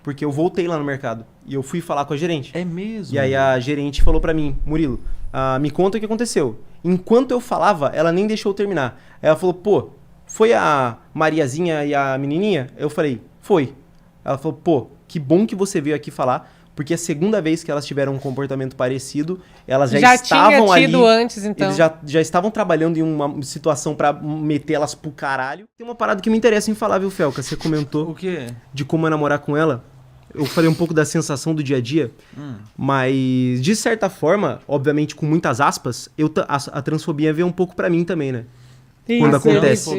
porque eu voltei lá no mercado. E eu fui falar com a gerente. É mesmo? E aí a gerente falou pra mim, Murilo, me conta o que aconteceu. Enquanto eu falava, ela nem deixou eu terminar. Ela falou, pô, foi a Mariazinha e a menininha? Eu falei, foi. Ela falou, pô, que bom que você veio aqui falar, porque a segunda vez que elas tiveram um comportamento parecido, elas já estavam ali... Já tinha tido antes, então. Eles já estavam trabalhando em uma situação pra meter elas pro caralho. Tem uma parada que me interessa em falar, viu, Felca? Você comentou O quê? de como é namorar com ela. Eu falei um pouco da sensação do dia a dia, mas de certa forma, obviamente com muitas aspas, a transfobia veio um pouco pra mim também, né? Quando acontece.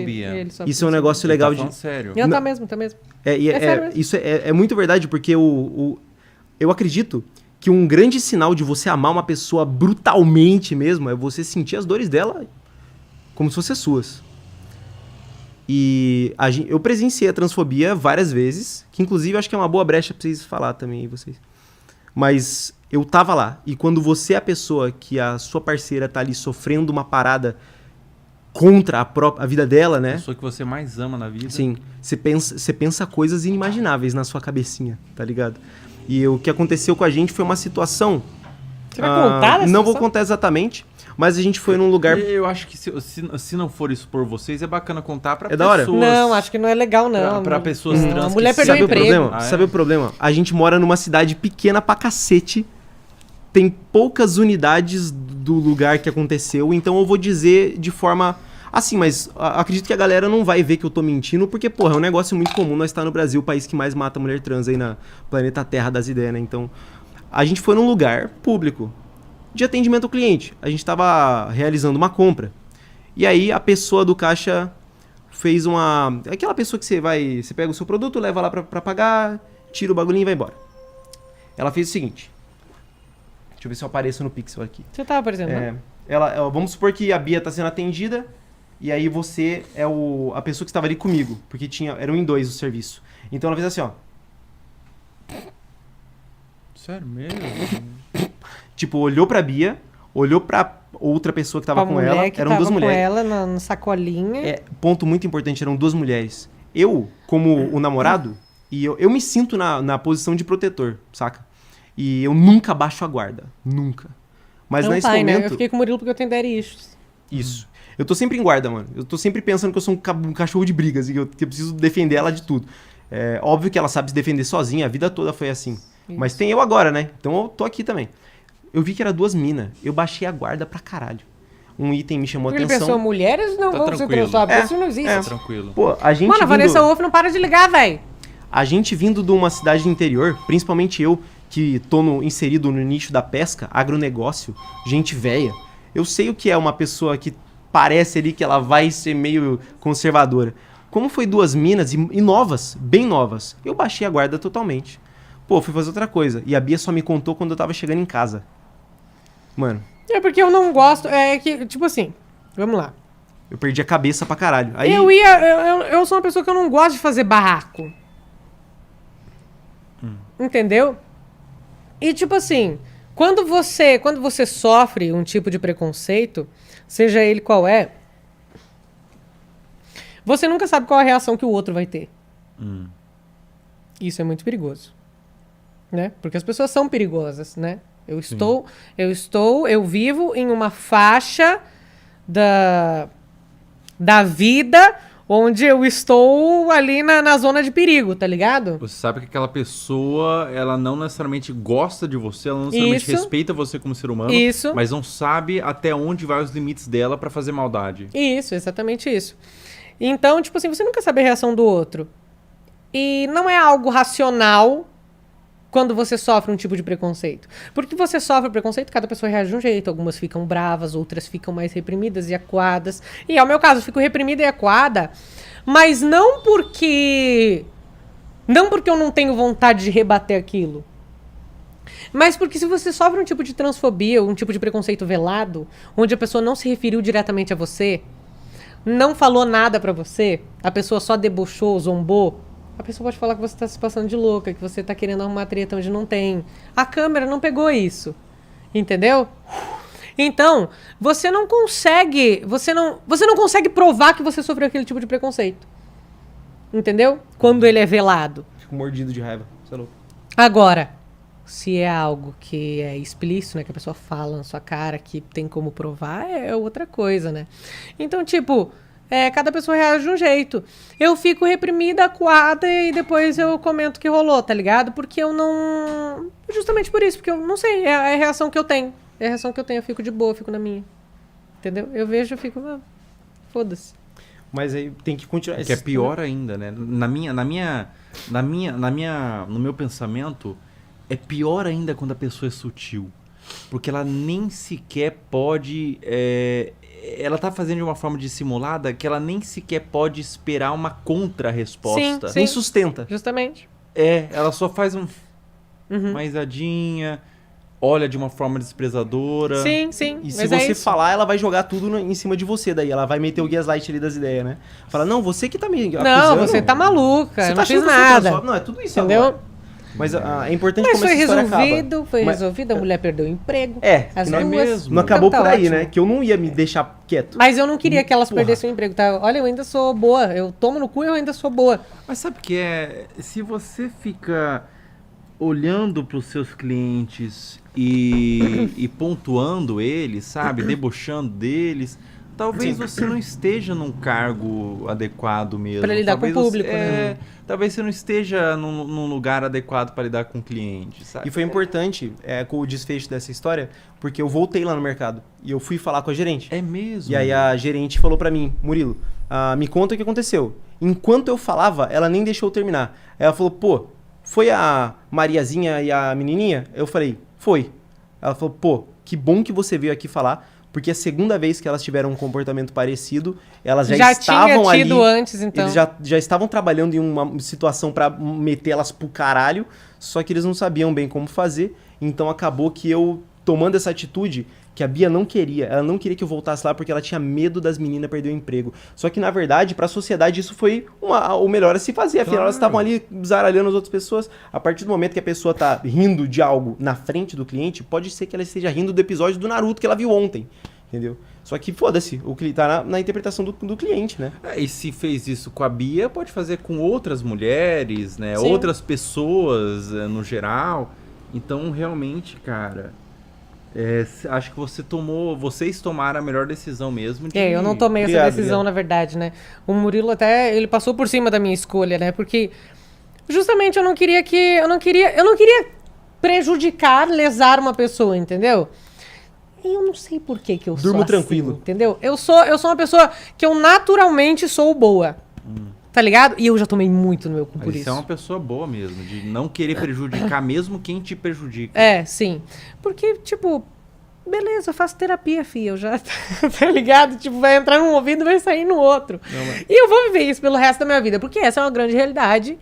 Isso é um negócio legal de... sério. Não, tá mesmo. sério mesmo. Isso é muito verdade, porque eu acredito que um grande sinal de você amar uma pessoa brutalmente mesmo é você sentir as dores dela como se fossem suas. E eu presenciei a transfobia várias vezes, que inclusive acho que é uma boa brecha pra vocês falar também, vocês. Mas eu tava lá, e quando você é a pessoa que a sua parceira tá ali sofrendo uma parada contra a vida dela, né? A pessoa que você mais ama na vida. Sim, você pensa coisas inimagináveis na sua cabecinha, tá ligado? E o que aconteceu com a gente foi uma situação... Você vai contar dessa Não vou situação? contar exatamente, mas a gente foi num lugar... Eu acho que se não for isso por vocês, é bacana contar pra É da hora? pessoas... Não, acho que não é legal, não. Pra pessoas trans. A mulher que perdeu o Sabe o emprego. problema? Sabe o problema? A gente mora numa cidade pequena pra cacete, tem poucas unidades do lugar que aconteceu, então eu vou dizer de forma... Assim, mas acredito que a galera não vai ver que eu tô mentindo, porque, porra, é um negócio muito comum nós estar no Brasil, o país que mais mata mulher trans aí na planeta Terra das ideias, né? Então, a gente foi num lugar público de atendimento ao cliente. A gente tava realizando uma compra. E aí, a pessoa do caixa fez uma... Aquela pessoa que você pega o seu produto, leva lá pra pagar, tira o bagulhinho e vai embora. Ela fez o seguinte. Deixa eu ver se eu apareço no pixel aqui. Você tava aparecendo, né? Vamos supor que a Bia tá sendo atendida, e aí você é a pessoa que estava ali comigo, porque eram em dois o serviço. Então ela fez assim, ó. Sério mesmo? Tipo, olhou pra Bia, olhou pra outra pessoa que tava com ela. Eram duas mulheres. Com ela na sacolinha. Ponto muito importante, eram duas mulheres. Eu, como o namorado, e eu me sinto na posição de protetor, saca? E eu nunca baixo a guarda. Nunca. Mas Não nesse tá, momento... né? Eu fiquei com o Murilo porque eu tenho daddy issues. Isso. Eu tô sempre em guarda, mano. Eu tô sempre pensando que eu sou um cachorro de brigas e que eu preciso defender ela de tudo. É óbvio que ela sabe se defender sozinha, a vida toda foi assim. Isso. Mas tem eu agora, né? Então eu tô aqui também. Eu vi que era duas minas. Eu baixei a guarda pra caralho. Um item me chamou a Porque atenção. ele pensou, mulheres não vão ser transfóbicas. Isso não existe. Tá tranquilo. Pô, a gente Mano, a Vanessa Wolff não para de ligar, velho. A gente vindo de uma cidade do interior, principalmente eu, que tô inserido no nicho da pesca, agronegócio, gente velha. Eu sei o que é uma pessoa que parece ali que ela vai ser meio conservadora. Como foi duas minas e novas, bem novas, eu baixei a guarda totalmente. Pô, fui fazer outra coisa. E a Bia só me contou quando eu tava chegando em casa. Mano. É porque eu não gosto. É que, tipo assim, vamos lá. Eu perdi a cabeça pra caralho. Aí... Eu sou uma pessoa que eu não gosto de fazer barraco. Entendeu? E tipo assim, quando você sofre um tipo de preconceito, seja ele qual é, você nunca sabe qual é a reação que o outro vai ter. Isso é muito perigoso, né? Porque as pessoas são perigosas, né? Eu vivo em uma faixa da vida onde eu estou ali na zona de perigo, tá ligado? Você sabe que aquela pessoa, ela não necessariamente gosta de você, ela não necessariamente respeita você como ser humano, mas não sabe até onde vai os limites dela pra fazer maldade. Isso, exatamente isso. Então, tipo assim, você nunca sabe a reação do outro. E não é algo racional quando você sofre um tipo de preconceito. Porque você sofre preconceito, cada pessoa reage de um jeito. Algumas ficam bravas, outras ficam mais reprimidas e acuadas. E é o meu caso, eu fico reprimida e acuada, mas não porque eu não tenho vontade de rebater aquilo. Mas porque se você sofre um tipo de transfobia, um tipo de preconceito velado, onde a pessoa não se referiu diretamente a você, não falou nada pra você, a pessoa só debochou, zombou, a pessoa pode falar que você tá se passando de louca, que você tá querendo arrumar treta onde não tem. A câmera não pegou isso. Entendeu? Então, você não consegue provar que você sofreu aquele tipo de preconceito. Entendeu? Quando ele é velado. Fico mordido de raiva. Você é louco. Agora, se é algo que é explícito, né? Que a pessoa fala na sua cara, que tem como provar, é outra coisa, né? Então, tipo, cada pessoa reage de um jeito. Eu fico reprimida, acuada e depois eu comento o que rolou, tá ligado? Porque eu não... Justamente por isso, porque eu não sei, é a reação que eu tenho. É a reação que eu tenho, eu fico de boa, eu fico na minha. Entendeu? Eu vejo, eu fico... foda-se. Mas aí tem que continuar. Que é pior ainda, né? No meu pensamento, é pior ainda quando a pessoa é sutil. Porque ela nem sequer pode... ela tá fazendo de uma forma dissimulada que ela nem sequer pode esperar uma contra-resposta. Sim. Nem sustenta. Justamente. Ela só faz uma risadinha, olha de uma forma desprezadora. Sim. E se você falar, ela vai jogar tudo em cima de você daí. Ela vai meter o gaslight ali das ideias, né? Fala, não, você que tá me acusando. Não, você tá maluca, você não fiz nada. Não, é tudo isso entendeu? Agora. Mas é importante como essa história acaba. Foi resolvido, a mulher perdeu o emprego. As duas. Mesmo. Não acabou Então, por aí, ótimo. né? Que eu não ia me deixar quieto. Mas eu não queria que elas perdessem o emprego, tá? Olha, eu ainda sou boa. Eu tomo no cu e eu ainda sou boa. Mas sabe o que é? Se você fica olhando para os seus clientes e pontuando eles, sabe? Debochando deles, talvez você não esteja num cargo adequado mesmo. Para lidar com o público, né? Talvez você não esteja num lugar adequado para lidar com o cliente, sabe? E foi importante com o desfecho dessa história, porque eu voltei lá no mercado e eu fui falar com a gerente. É mesmo? E aí a gerente falou pra mim, Murilo, me conta o que aconteceu. Enquanto eu falava, ela nem deixou eu terminar. Ela falou, pô, foi a Mariazinha e a menininha? Eu falei, foi. Ela falou, pô, que bom que você veio aqui falar, porque a segunda vez que elas tiveram um comportamento parecido, elas já estavam ali. Já tinha tido antes, então. Eles já estavam trabalhando em uma situação pra meter elas pro caralho, só que eles não sabiam bem como fazer. Então acabou que eu, tomando essa atitude, que a Bia não queria. Ela não queria que eu voltasse lá porque ela tinha medo das meninas perder o emprego. Só que, na verdade, pra sociedade isso foi o melhor a se fazer. Afinal, elas estavam ali zaralhando as outras pessoas. A partir do momento que a pessoa tá rindo de algo na frente do cliente, pode ser que ela esteja rindo do episódio do Naruto que ela viu ontem. Entendeu? Só que, foda-se, o que tá na interpretação do cliente, né? E se fez isso com a Bia, pode fazer com outras mulheres, né? Sim. Outras pessoas no geral. Então, realmente, cara... acho que vocês tomaram a melhor decisão mesmo. Eu não tomei essa decisão, na verdade, né? O Murilo até, ele passou por cima da minha escolha, né? Porque justamente eu não queria prejudicar, lesar uma pessoa, entendeu? E eu não sei por que eu sou Durmo assim, tranquilo. entendeu? Eu sou uma pessoa que eu naturalmente sou boa. Tá ligado? E eu já tomei muito no meu cu por isso. Você é uma pessoa boa mesmo, de não querer prejudicar mesmo quem te prejudica. Sim. Porque, tipo, beleza, eu faço terapia, filha. Eu já, tá ligado? Tipo, vai entrar num ouvido e vai sair no outro. E eu vou viver isso pelo resto da minha vida, porque essa é uma grande realidade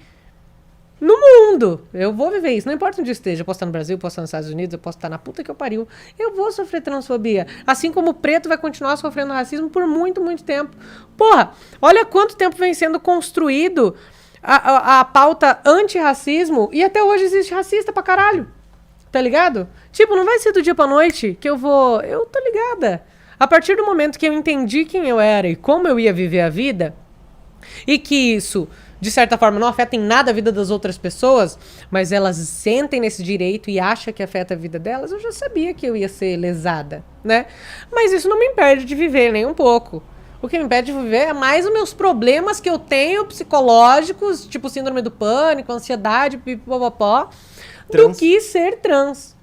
no mundo. Eu vou viver isso. Não importa onde eu esteja. Eu posso estar no Brasil, eu posso estar nos Estados Unidos, eu posso estar na puta que eu pariu. Eu vou sofrer transfobia. Assim como o preto vai continuar sofrendo racismo por muito, muito tempo. Porra, olha quanto tempo vem sendo construído a pauta antirracismo e até hoje existe racista pra caralho. Tá ligado? Tipo, não vai ser do dia pra noite que eu vou... Eu tô ligada. A partir do momento que eu entendi quem eu era e como eu ia viver a vida, e que isso... de certa forma, não afeta em nada a vida das outras pessoas, mas elas sentem nesse direito e acham que afeta a vida delas, eu já sabia que eu ia ser lesada, né? Mas isso não me impede de viver nem um pouco. O que me impede de viver é mais os meus problemas que eu tenho psicológicos, tipo síndrome do pânico, ansiedade, pipopopó, do que ser trans.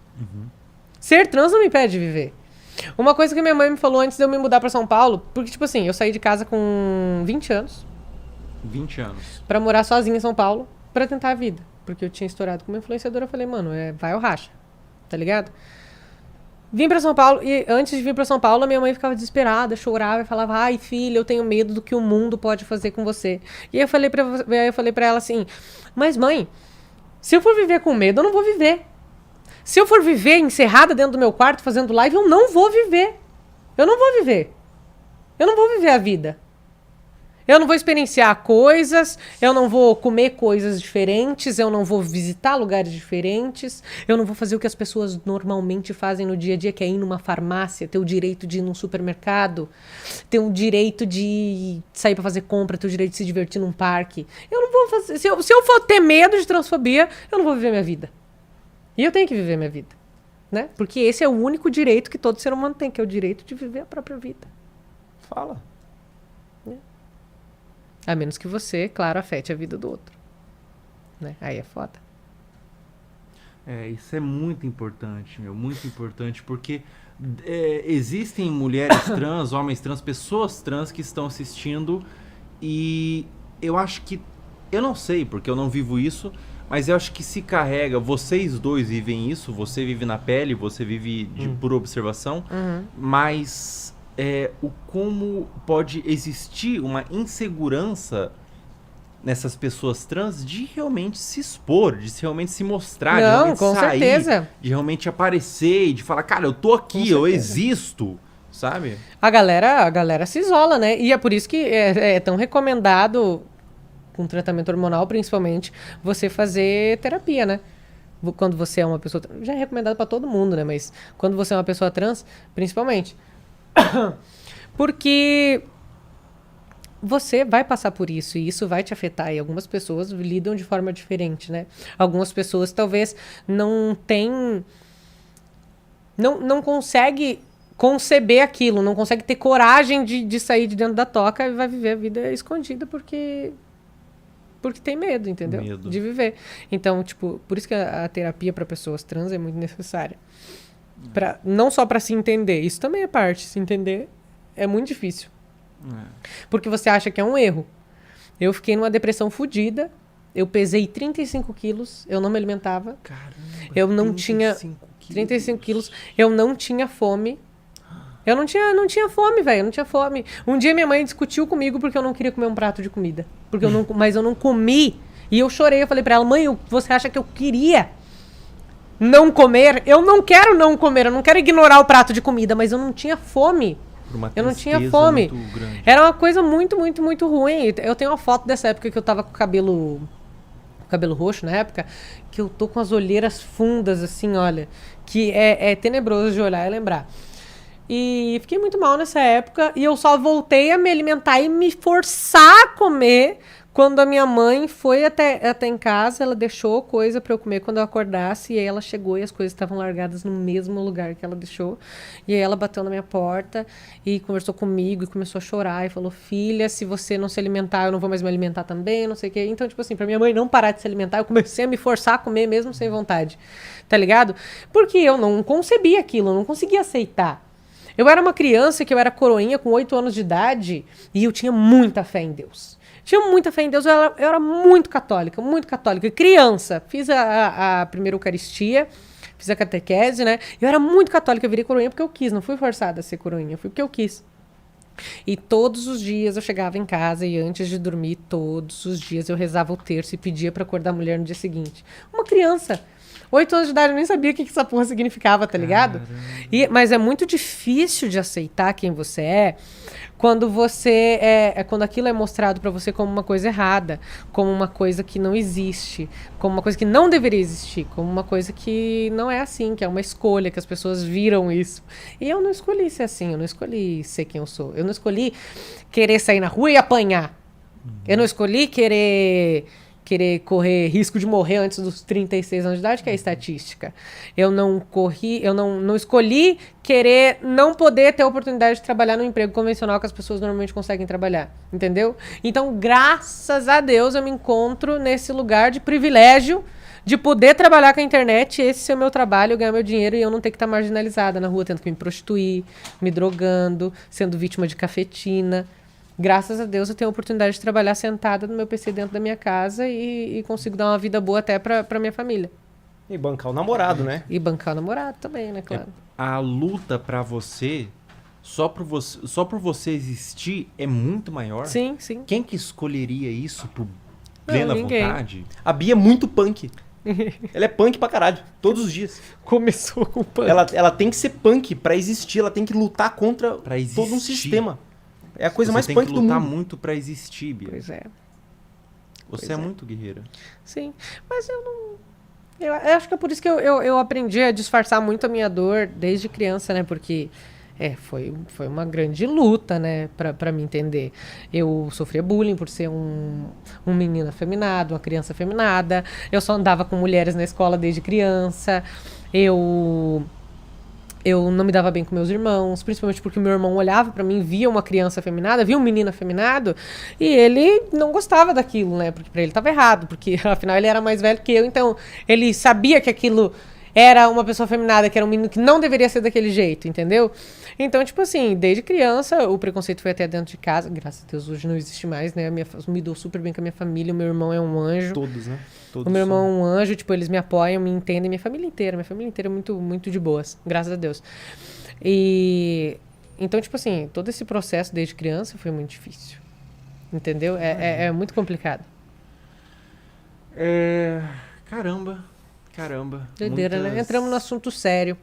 Ser trans não me impede de viver. Uma coisa que minha mãe me falou antes de eu me mudar pra São Paulo, porque, tipo assim, eu saí de casa com 20 anos. 20 anos. Pra morar sozinha em São Paulo, pra tentar a vida. Porque eu tinha estourado como influenciadora, eu falei, mano, vai ou racha. Tá ligado? Vim pra São Paulo, e antes de vir pra São Paulo, a minha mãe ficava desesperada, chorava e falava, ai, filha, eu tenho medo do que o mundo pode fazer com você. E aí eu falei pra ela assim, mas mãe, se eu for viver com medo, eu não vou viver. Se eu for viver encerrada dentro do meu quarto fazendo live, eu não vou viver. Eu não vou viver. Eu não vou viver a vida. Eu não vou experienciar coisas, eu não vou comer coisas diferentes, eu não vou visitar lugares diferentes, eu não vou fazer o que as pessoas normalmente fazem no dia a dia, que é ir numa farmácia, ter o direito de ir num supermercado, ter o direito de sair pra fazer compra, ter o direito de se divertir num parque. Eu não vou vou fazer? Se eu for ter medo de transfobia, eu não vou viver minha vida. E eu tenho que viver minha vida. Né? Porque esse é o único direito que todo ser humano tem, que é o direito de viver a própria vida. Fala. A menos que você, claro, afete a vida do outro. Né? Aí é foda. Isso é muito importante, muito importante, porque existem mulheres trans, homens trans, pessoas trans que estão assistindo e eu acho que, eu não sei, porque eu não vivo isso, mas eu acho que se carrega, vocês dois vivem isso, você vive na pele, você vive por observação, mas como pode existir uma insegurança nessas pessoas trans de realmente se expor, de realmente se mostrar, de Não, realmente com sair, certeza. de realmente aparecer e de falar, cara, eu tô aqui, eu existo, sabe? A galera se isola, né? E é por isso que é tão recomendado, com tratamento hormonal principalmente, você fazer terapia, né? Quando você é uma pessoa... Já é recomendado pra todo mundo, né? Mas quando você é uma pessoa trans, principalmente. Porque você vai passar por isso e isso vai te afetar. E algumas pessoas lidam de forma diferente, né? Algumas pessoas talvez não têm... Não consegue conceber aquilo, não consegue ter coragem de sair de dentro da toca e vai viver a vida escondida porque tem medo, entendeu? Medo. De viver. Então, tipo, por isso que a terapia para pessoas trans é muito necessária. Não só para se entender, isso também é parte, se entender é muito difícil. Porque você acha que é um erro. Eu fiquei numa depressão fodida, eu pesei 35 quilos, eu não me alimentava. Caramba, Eu não tinha 35 quilos, eu não tinha fome. Eu não tinha fome, velho, eu não tinha fome. Um dia minha mãe discutiu comigo porque eu não queria comer um prato de comida. Mas eu não comi. E eu chorei, eu falei pra ela, mãe, você acha que eu queria não comer? Eu não quero não comer, eu não quero ignorar o prato de comida, mas eu não tinha fome. Eu não tinha fome. Era uma coisa muito, muito, muito ruim. Eu tenho uma foto dessa época que eu tava com o cabelo roxo na época, que eu tô com as olheiras fundas, assim, olha, que é tenebroso de olhar e lembrar. E fiquei muito mal nessa época e eu só voltei a me alimentar e me forçar a comer quando a minha mãe foi até em casa, ela deixou coisa pra eu comer quando eu acordasse e aí ela chegou e as coisas estavam largadas no mesmo lugar que ela deixou. E aí ela bateu na minha porta e conversou comigo e começou a chorar e falou, filha, se você não se alimentar, eu não vou mais me alimentar também, não sei o quê. Então, tipo assim, pra minha mãe não parar de se alimentar, eu comecei a me forçar a comer mesmo sem vontade, tá ligado? Porque eu não concebia aquilo, eu não conseguia aceitar. Eu era uma criança que eu era coroinha com 8 anos de idade e eu tinha muita fé em Deus. Tinha muita fé em Deus, eu era muito católica, muito católica. Criança, fiz a primeira Eucaristia, fiz a catequese, né? Eu era muito católica, eu virei coroinha porque eu quis, não fui forçada a ser coroinha, fui porque eu quis. E todos os dias eu chegava em casa e antes de dormir, todos os dias eu rezava o terço e pedia pra acordar a mulher no dia seguinte. Uma criança. 8 anos de idade, eu nem sabia o que essa porra significava, tá ligado? Mas é muito difícil de aceitar quem você é quando quando aquilo é mostrado pra você como uma coisa errada, como uma coisa que não existe, como uma coisa que não deveria existir, como uma coisa que não é assim, que é uma escolha, que as pessoas viram isso. E eu não escolhi ser assim, eu não escolhi ser quem eu sou. Eu não escolhi querer sair na rua e apanhar. Eu não escolhi querer correr risco de morrer antes dos 36 anos de idade, que é a estatística. Eu não escolhi querer não poder ter a oportunidade de trabalhar no emprego convencional que as pessoas normalmente conseguem trabalhar, entendeu? Então, graças a Deus, eu me encontro nesse lugar de privilégio de poder trabalhar com a internet, esse ser o meu trabalho, ganhar meu dinheiro e eu não ter que estar marginalizada na rua, tendo que me prostituir, me drogando, sendo vítima de cafetina. Graças a Deus eu tenho a oportunidade de trabalhar sentada no meu PC dentro da minha casa e consigo dar uma vida boa até pra minha família. E bancar o namorado, né? E bancar o namorado também, né, claro. A luta pra você, só por você existir, é muito maior. Sim, sim. Quem que escolheria isso por plena ninguém. vontade? A Bia é muito punk. Ela é punk pra caralho, todos os dias. Começou com o punk. Ela tem que ser punk pra existir, ela tem que lutar contra Pra existir. todo um sistema. É a coisa Você mais tem punk que do lutar mundo. muito pra existir, Bia. Pois é. Você Pois é é. muito guerreira. Sim. Mas eu não... Eu acho que é por isso que eu aprendi a disfarçar muito a minha dor desde criança, né? Porque Foi uma grande luta, né, pra me entender. Eu sofria bullying por ser um menino afeminado, uma criança afeminada. Eu só andava com mulheres na escola desde criança. Eu não me dava bem com meus irmãos, principalmente porque meu irmão olhava pra mim, via uma criança afeminada, via um menino afeminado, e ele não gostava daquilo, né? Porque pra ele tava errado, porque afinal ele era mais velho que eu, então ele sabia que aquilo era uma pessoa afeminada, que era um menino que não deveria ser daquele jeito, entendeu? Então, tipo assim, desde criança, o preconceito foi até dentro de casa. Graças a Deus, hoje não existe mais, né? Me dou super bem com a minha família, o meu irmão é um anjo. Todos, né? Todos O meu irmão são. é um anjo, tipo, eles me apoiam, me entendem, minha família inteira é muito, muito de boas, graças a Deus. E então, tipo assim, todo esse processo desde criança foi muito difícil. Entendeu? É muito complicado. Caramba. Doideira, né? Entramos no assunto sério.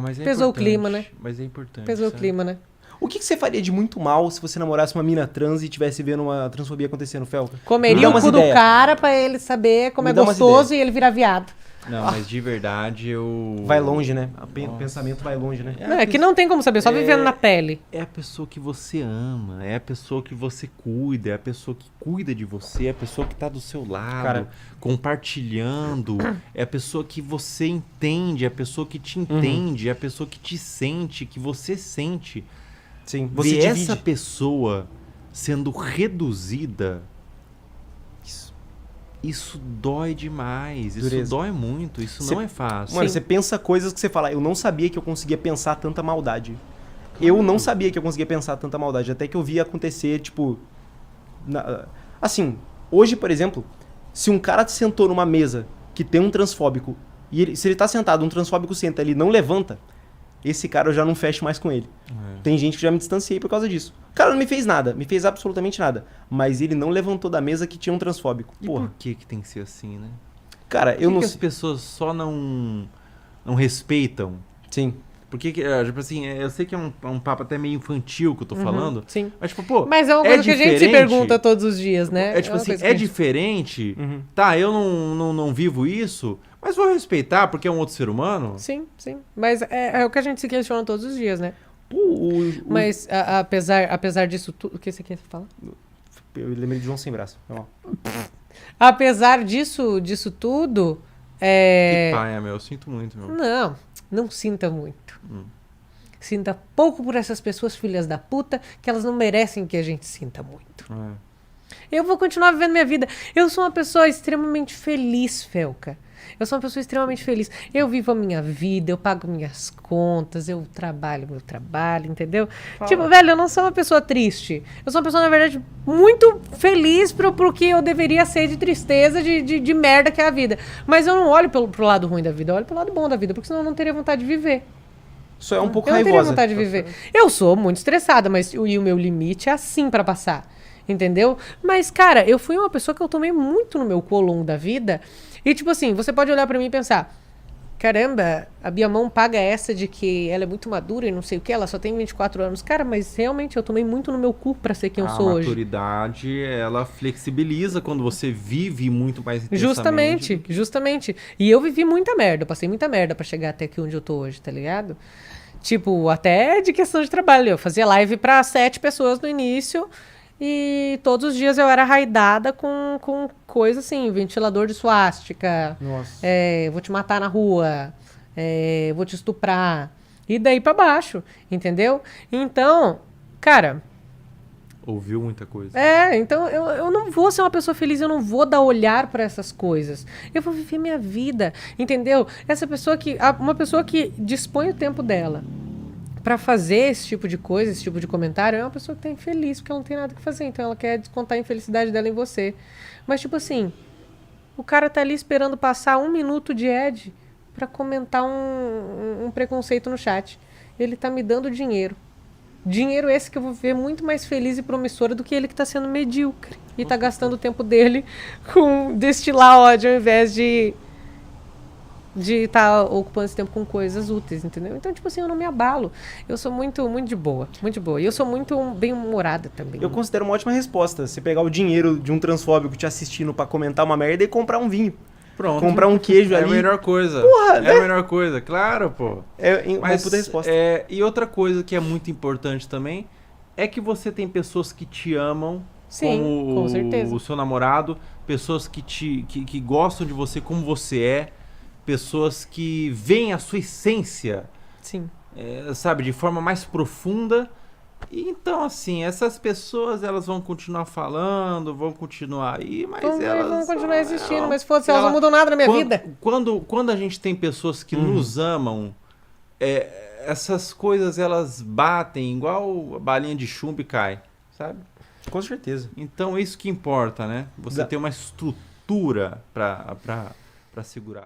Mas é Pesou o importante, clima, né? Mas é importante. Pesou o sabe? clima, né? O que você faria de muito mal se você namorasse uma mina trans e estivesse vendo uma transfobia acontecendo, Felca? Me Comeria dá o umas cu do ideias. cara pra ele saber como Me é dá umas gostoso e ele virar viado. Não, mas de verdade eu... Vai longe, né? O Nossa. pensamento vai longe, né? Não, é que não tem como saber, só vivendo na pele. É a pessoa que você ama, é a pessoa que você cuida, é a pessoa que cuida de você, é a pessoa que tá do seu lado, Cara. compartilhando, é a pessoa que você entende, é a pessoa que te entende, é a pessoa que te sente, que você sente. Sim, você Ver divide. essa pessoa sendo reduzida, isso dói demais, isso Dureza. dói muito, isso Cê- não é fácil. Mano, Sim. você pensa coisas que você fala, eu não sabia que eu conseguia pensar tanta maldade. Eu não sabia que eu conseguia pensar tanta maldade, até que eu vi acontecer, tipo... Assim, hoje, por exemplo, se um cara sentou numa mesa que tem um transfóbico, e se ele tá sentado, um transfóbico senta, ele não levanta, esse cara eu já não fecho mais com ele. Tem gente que já me distanciei por causa disso. O cara não me fez nada, me fez absolutamente nada. Mas ele não levantou da mesa que tinha um transfóbico. E Porra, por que tem que ser assim, né? cara, eu Por não que as sei. pessoas só não respeitam? Sim. Porque, tipo assim, eu sei que é um papo até meio infantil que eu tô falando, Sim. mas tipo, pô, Mas é uma coisa que a gente se diferente. pergunta todos os dias, né? É tipo uma assim, coisa é que a gente- diferente, Uhum. tá, eu não vivo isso, mas vou respeitar porque é um outro ser humano. Sim, sim. Mas é o que a gente se questiona todos os dias, né? Pô, Mas apesar disso tudo... O que você quer falar? Eu lembrei de João Sem Braço. Foi mal. Apesar disso tudo... Que paia, meu, eu sinto muito, meu. Não sinta muito. Sinta pouco por essas pessoas filhas da puta, que elas não merecem que a gente sinta muito. Eu vou continuar vivendo minha vida. Eu sou uma pessoa extremamente feliz, Felca. Eu sou uma pessoa extremamente feliz. Eu vivo a minha vida, eu pago minhas contas, eu trabalho meu trabalho, entendeu? Tipo, velho, eu não sou uma pessoa triste. Eu sou uma pessoa, na verdade, muito feliz pro que eu deveria ser de tristeza, de merda que é a vida. Mas eu não olho pro lado ruim da vida, eu olho pro lado bom da vida, porque senão eu não teria vontade de viver. Só é um pouco Eu não teria raivosa. vontade de viver. Eu sou muito estressada, mas e o meu limite é assim pra passar. Entendeu? Mas, cara, eu fui uma pessoa que eu tomei muito no meu cu ao longo da vida. E, tipo assim, você pode olhar pra mim e pensar: caramba, a Biamão paga essa de que ela é muito madura e não sei o que, ela só tem 24 anos. Cara, mas realmente eu tomei muito no meu cu pra ser quem eu sou A hoje. maturidade, ela flexibiliza quando você vive muito mais intensamente. Justamente. E eu vivi muita merda, eu passei muita merda pra chegar até aqui onde eu tô hoje, tá ligado? Tipo, até de questão de trabalho. Eu fazia live pra 7 pessoas no início e todos os dias eu era raidada com coisa assim, ventilador de suástica, Nossa. vou te matar na rua, vou te estuprar. E daí pra baixo, entendeu? Então, cara... Ouviu muita coisa. Então eu não vou ser uma pessoa feliz, eu não vou dar olhar pra essas coisas. Eu vou viver minha vida, entendeu? Uma pessoa que dispõe o tempo dela pra fazer esse tipo de coisa, esse tipo de comentário, é uma pessoa que tá infeliz, porque ela não tem nada que fazer, então ela quer descontar a infelicidade dela em você. Mas tipo assim, o cara tá ali esperando passar 1 minuto de ad pra comentar um preconceito no chat. Ele tá me dando dinheiro. Dinheiro esse que eu vou ver muito mais feliz e promissora do que ele que tá sendo medíocre. E tá gastando o tempo dele com destilar ódio ao invés de estar ocupando esse tempo com coisas úteis, entendeu? Então, tipo assim, eu não me abalo. Eu sou muito, muito de boa. Muito de boa. E eu sou muito bem-humorada também. Eu considero uma ótima resposta. Você pegar o dinheiro de um transfóbico te assistindo pra comentar uma merda e comprar um vinho. Pronto. Comprar um queijo É ali. a melhor coisa. Porra, é né? a melhor coisa, claro, pô. Uma puta resposta. E outra coisa que é muito importante também é que você tem pessoas que te amam Sim, como com certeza. o seu namorado, pessoas que gostam de você como você é, pessoas que veem a sua essência, Sim. sabe, de forma mais profunda. E então, assim, essas pessoas, elas vão continuar falando, vão continuar aí, mas elas... Vão continuar existindo, ela- mas foda-se, elas não ela- mudam nada na minha quando, vida. Quando a gente tem pessoas que nos amam, essas coisas, elas batem igual a balinha de chumbo e cai, sabe? Com certeza. Então, isso que importa, né? Você ter uma estrutura pra segurar.